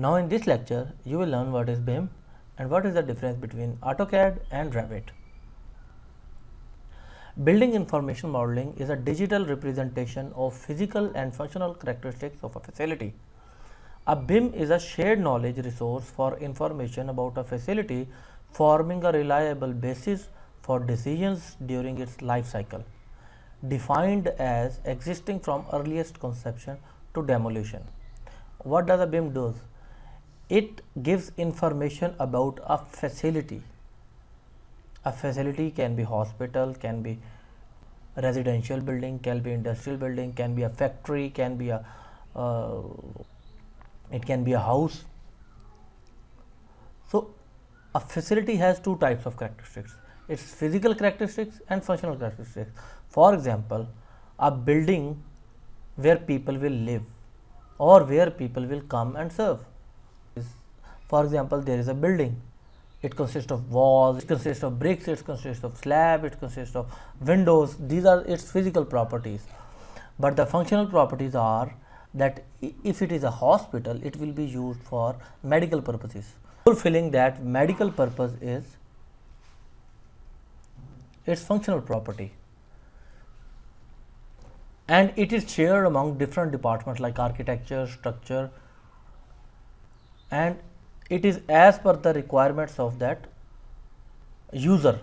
Now in this lecture, you will learn what is BIM and what is the difference between AutoCAD and Revit. Building information modeling is a digital representation of physical and functional characteristics of a facility. A BIM is a shared knowledge resource for information about a facility, forming a reliable basis for decisions during its life cycle, defined as existing from earliest conception to demolition. What does a BIM do? It gives information about a facility. A facility can be hospital, can be residential building, can be industrial building, can be a factory, can be a it can be a house. So a facility has two types of characteristics: its physical characteristics and functional characteristics. For example, a building where people will live or where people will come and serve. For example, there is a building. It consists of walls, it consists of bricks, it consists of slab, it consists of windows. These are its physical properties. But the functional properties are that if it is a hospital, it will be used for medical purposes. Fulfilling that medical purpose is its functional property. And it is shared among different departments like architecture, structure, and it is as per the requirements of that user.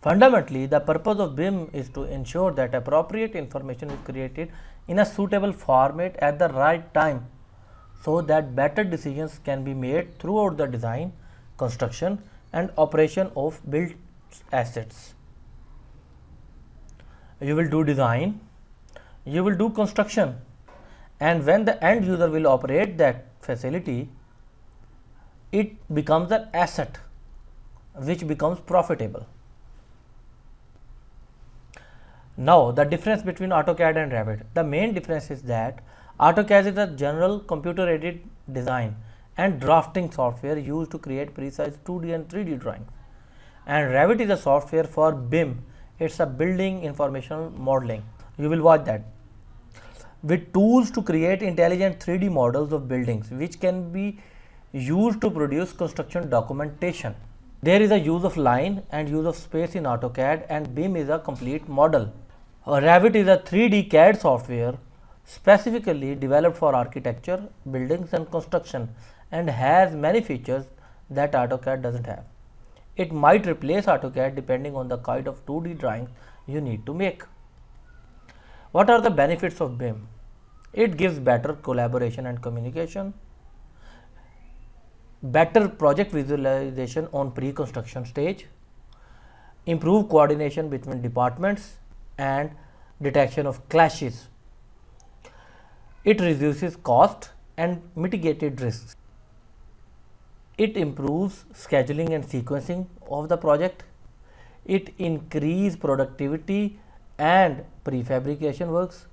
Fundamentally, the purpose of BIM is to ensure that appropriate information is created in a suitable format at the right time so that better decisions can be made throughout the design, construction and operation of built assets. You will do design, you will do construction, and when the end user will operate that facility, it becomes an asset which becomes profitable. Now, the difference between AutoCAD and Revit. The main difference is that AutoCAD is a general computer-aided design and drafting software used to create precise 2D and 3D drawings. And Revit is a software for BIM. It's a building information modeling. You will watch that. With tools to create intelligent 3D models of buildings which can be used to produce construction documentation. There is a use of line and use of space in AutoCAD, and BIM is a complete model. Revit is a 3D CAD software specifically developed for architecture, buildings and construction, and has many features that AutoCAD doesn't have. It might replace AutoCAD depending on the kind of 2D drawings you need to make. What are the benefits of BIM? It gives better collaboration and communication, better project visualization on pre-construction stage, improve coordination between departments and detection of clashes. It reduces cost and mitigated risks. It improves scheduling and sequencing of the project. It increases productivity and prefabrication works,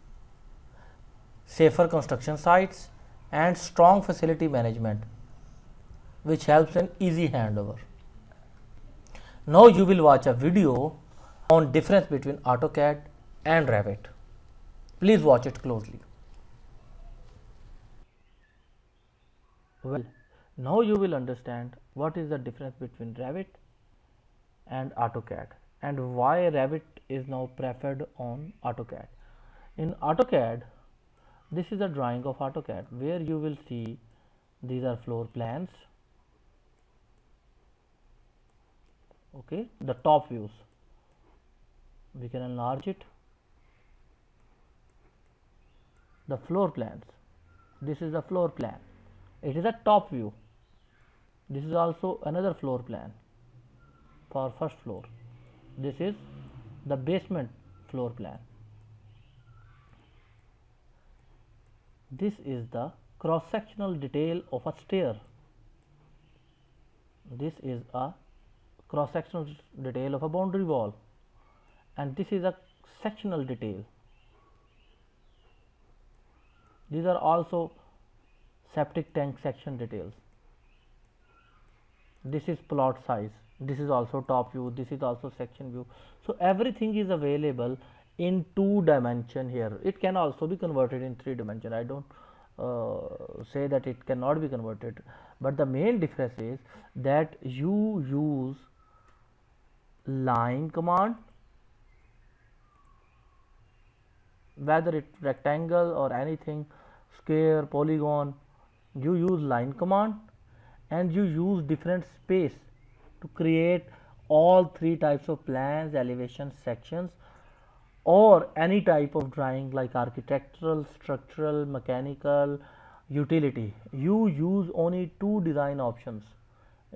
safer construction sites and strong facility management, which helps in easy handover. Now you will watch a video on difference between AutoCAD and Revit. Please watch it closely. Well, now you will understand what is the difference between Revit and AutoCAD and why Revit is now preferred on AutoCAD. In AutoCAD, this is a drawing of AutoCAD where you will see these are floor plans. Okay, the top views. We can enlarge it. The floor plans. This is the floor plan. It is a top view. This is also another floor plan for first floor. This is the basement floor plan. This is the cross-sectional detail of a stair. This is a cross-sectional detail of a boundary wall, and this is a sectional detail. These are also septic tank section details. This is plot size. This is also top view. This is also section view. So everything is available in 2 dimension here. It can also be converted in 3 dimension. I don't say that it cannot be converted, but the main difference is that you use line command, whether it's rectangle or anything, square, polygon, you use line command, and you use different space to create all three types of plans, elevation, sections, or any type of drawing like architectural, structural, mechanical, utility. You use only two design options,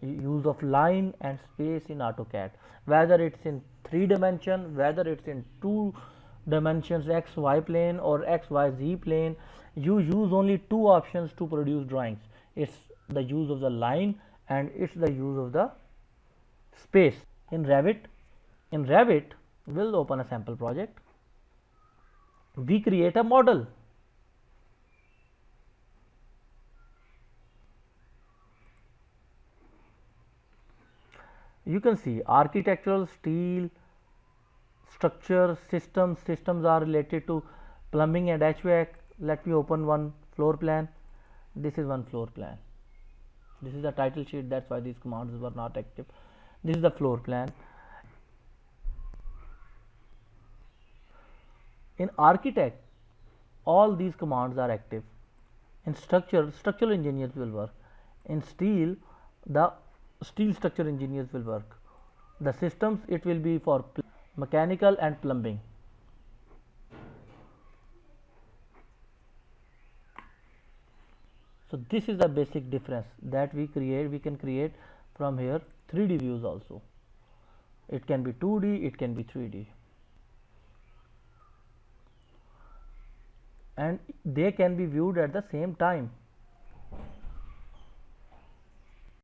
use of line and space in AutoCAD, whether it's in 3 dimension, whether it's in 2 dimensions, XY plane or XYZ plane. You use only two options to produce drawings. It's the use of the line and it's the use of the space. In Revit, we'll open a sample project. We create a model. You can see architectural, steel, structure, systems are related to plumbing and HVAC. Let me open one floor plan. This is one floor plan. This is the title sheet, that's why these commands were not active. This is the floor plan. In architect, all these commands are active. In structural engineers will work. In steel, the steel structure engineers will work. The systems, it will be for mechanical and plumbing. So this is the basic difference that we can create from here 3D views also. It can be 2D, it can be 3D, and they can be viewed at the same time.